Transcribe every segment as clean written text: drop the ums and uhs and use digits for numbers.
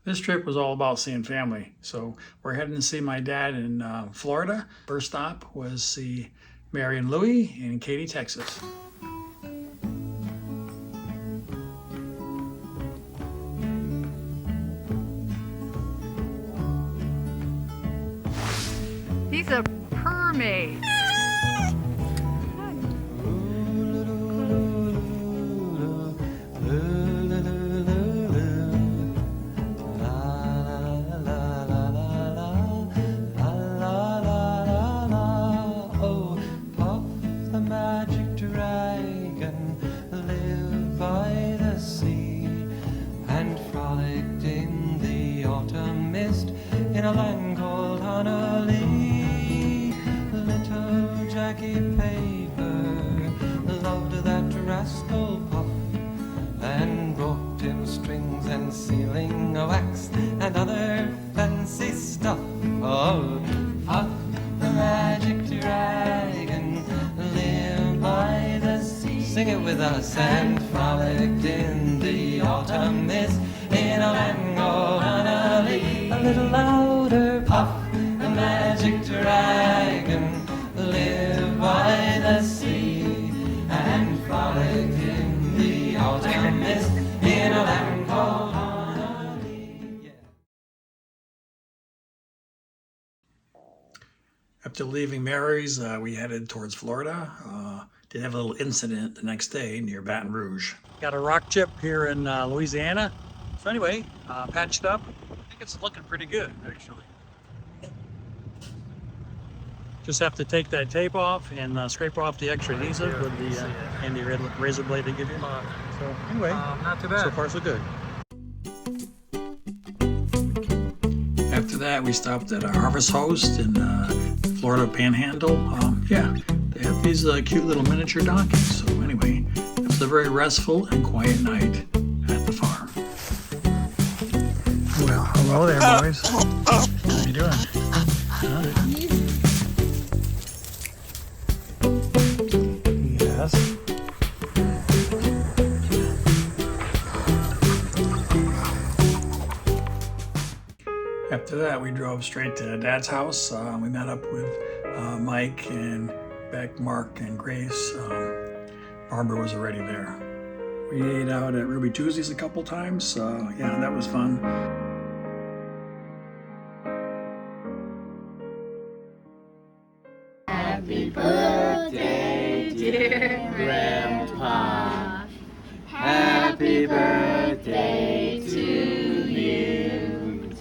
This trip was all about seeing family. So we're heading to see my dad in Florida. First stop was see Mary and Louie in Katy, Texas. He's a mermaid. In a land called Honolulu, little Jackie Paper loved that rascal Puff, and brought him strings and sealing wax and other fancy stuff. Oh, Puff the magic dragon lived by the sea. Sing it with us. And frolicked in the autumn mist in a land called Honolulu. A little louder, Puff, the magic dragon, lived by the sea, and frolicked in the autumn mist in a land called Honolulu. Yeah. After leaving Mary's, we headed towards Florida. Did have a little incident the next day near Baton Rouge. Got a rock chip here in Louisiana. So anyway, patched up. I think it's looking pretty good, actually. Just have to take that tape off and scrape off the extra adhesive with the handy razor blade they give you. So anyway, not too bad. so far so good. After that, we stopped at a Harvest Host in Florida Panhandle. Yeah, they have these cute little miniature donkeys. So anyway, it was a very restful and quiet night at the farm. Well, hello there, boys. How you doing? Yes. After that, we drove straight to Dad's house. We met up with Mike and Beck, Mark, and Grace. Barbara was already there. We ate out at Ruby Tuesdays a couple times. Yeah, that was fun. Happy birthday, dear Grandpa. Happy birthday to you.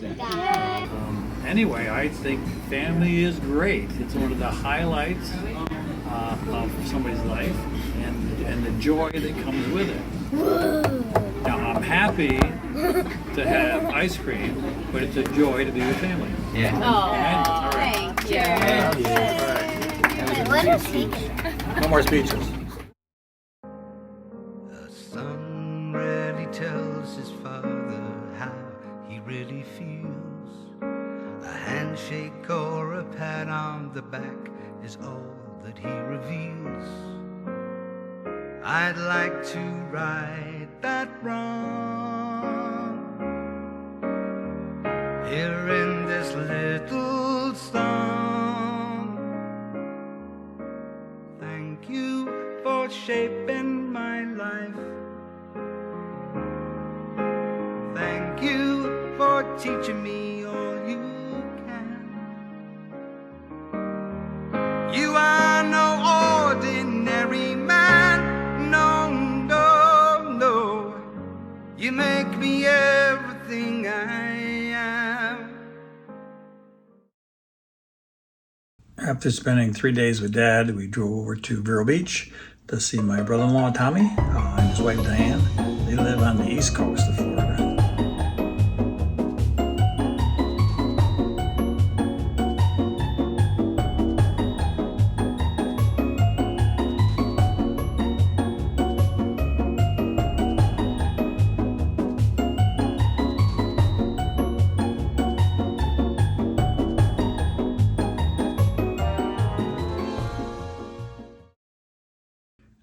Anyway, I think family is great. It's one of the highlights of somebody's life and the joy that comes with it. Now, I'm happy to have ice cream, but it's a joy to be with family. Yeah. Oh, thank you. What a speech. No more speeches. A son rarely tells his father how he really feels. A handshake or a pat on the back is all that he reveals. I'd like to right that wrong here in this little song. Thank you for shaping my life. Thank you for teaching me all you can. You are no ordinary man. No, no, no. You make me everything I am. After spending 3 days with Dad, we drove over to Vero Beach to see my brother-in-law Tommy and his wife Diane. They live on the east coast of Florida.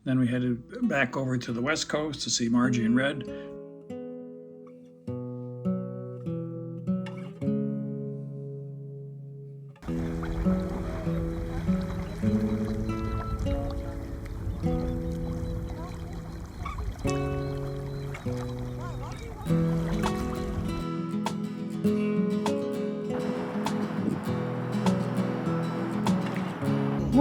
Then we headed back over to the west coast to see Margie and Red.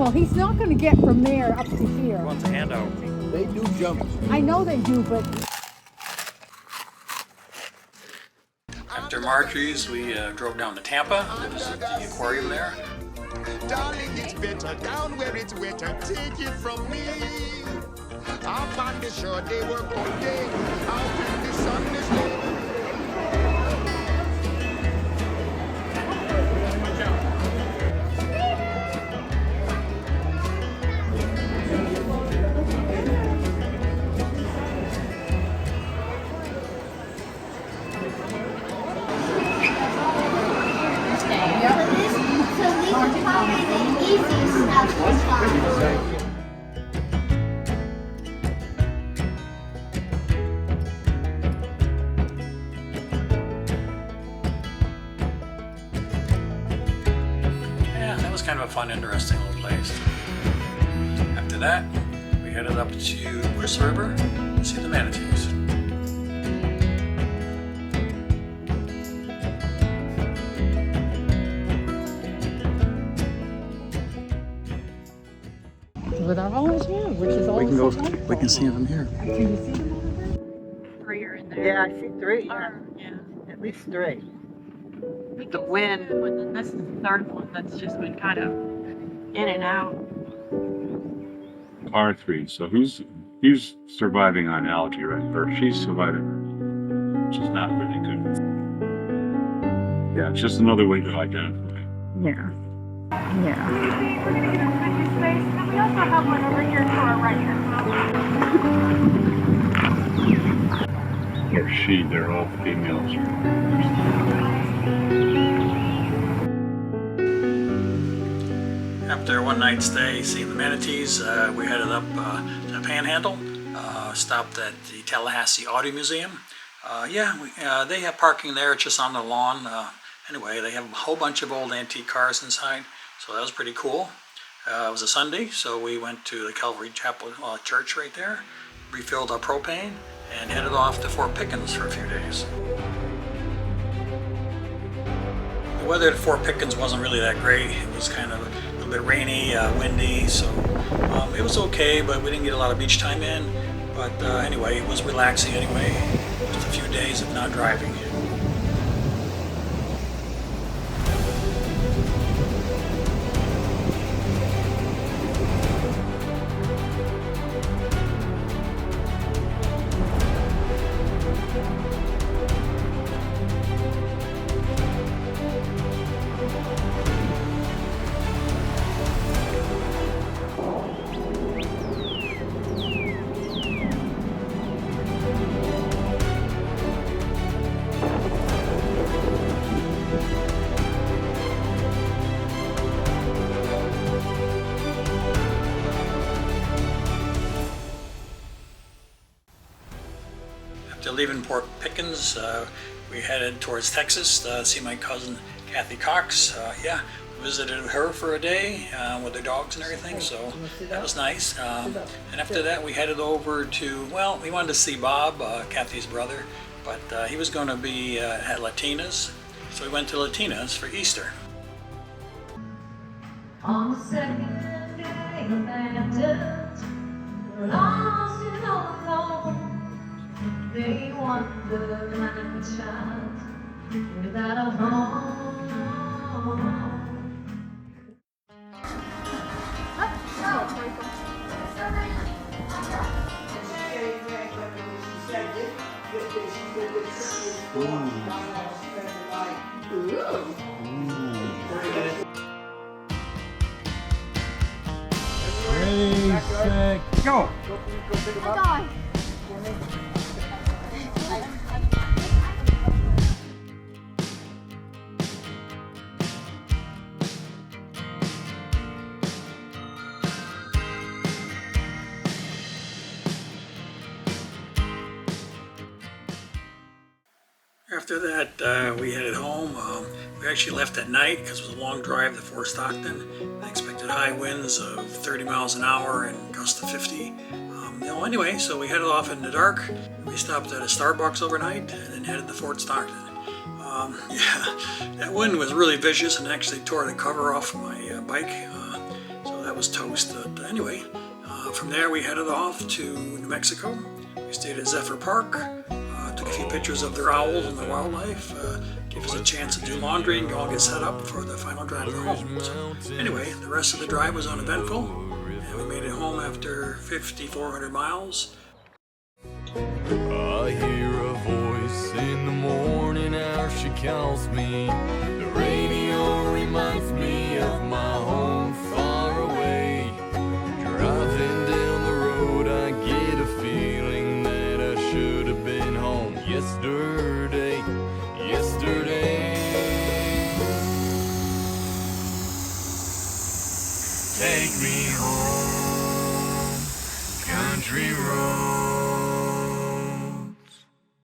Well, he's not going to get from there up to here. Wants a handout. They do jump. I know they do, but After Marjorie's, we drove down to Tampa to visit the aquarium there. Darling, it's better down where it's wetter. Take it from me. Up on the shore, they work all day. Out in the sun, they stay. So these are probably the easiest stuff to find. Yeah, that was kind of a fun, interesting little place. After that, we headed up to Crystal River to see the manatees. with our volunteer, which is We can always go. so We can see them here. Can you see them? Three are in there. Yeah, I see three. Yeah. Yeah. At least three. The wind. This is the third one that's just been kind of in and out. R3. So he's surviving on algae, right? Or she's surviving, which is not really good. Yeah, it's just another way to identify. Yeah. Yeah. We also have one over here to our right here. Or she, they're all females. After one night stay seeing the manatees, we headed up to the Panhandle, stopped at the Tallahassee Auto Museum. They have parking there just on the lawn. Anyway, they have a whole bunch of old antique cars inside, so that was pretty cool. It was a Sunday, so we went to the Calvary Chapel Church right there, refilled our propane, and headed off to Fort Pickens for a few days. The weather at Fort Pickens wasn't really that great. It was kind of a little bit rainy, windy, so it was okay, but we didn't get a lot of beach time in. But anyway, it was relaxing anyway. Just a few days of not driving. After leaving Fort Pickens, we headed towards Texas to see my cousin Kathy Cox. Visited her for a day with her dogs and everything, so that was nice. And after that, we headed over to, we wanted to see Bob, Kathy's brother, but he was going to be at Latina's, so we went to Latina's for Easter. On the second day of Advent, we're lost and all alone. They wonder like a child without a home. Ready, set, go! After that, we headed home. We actually left at night because it was a long drive to Fort Stockton. I expected high winds of 30 miles an hour and gusts of 50. Anyway, so we headed off in the dark. We stopped at a Starbucks overnight and then headed to Fort Stockton. That wind was really vicious and actually tore the cover off my bike. So that was toast. Anyway, from there we headed off to New Mexico. We stayed at Zephyr Park, took a few pictures of their owls and the wildlife, gave us a chance to do laundry and go all get set up for the final drive home. So anyway, the rest of the drive was uneventful, and we made it home after 5,400 miles. I hear a voice in the morning hour, she calls me. The radio reminds me of my home far away. Driving down the road, I get a feeling that I should have been home yesterday. Take me home, country road.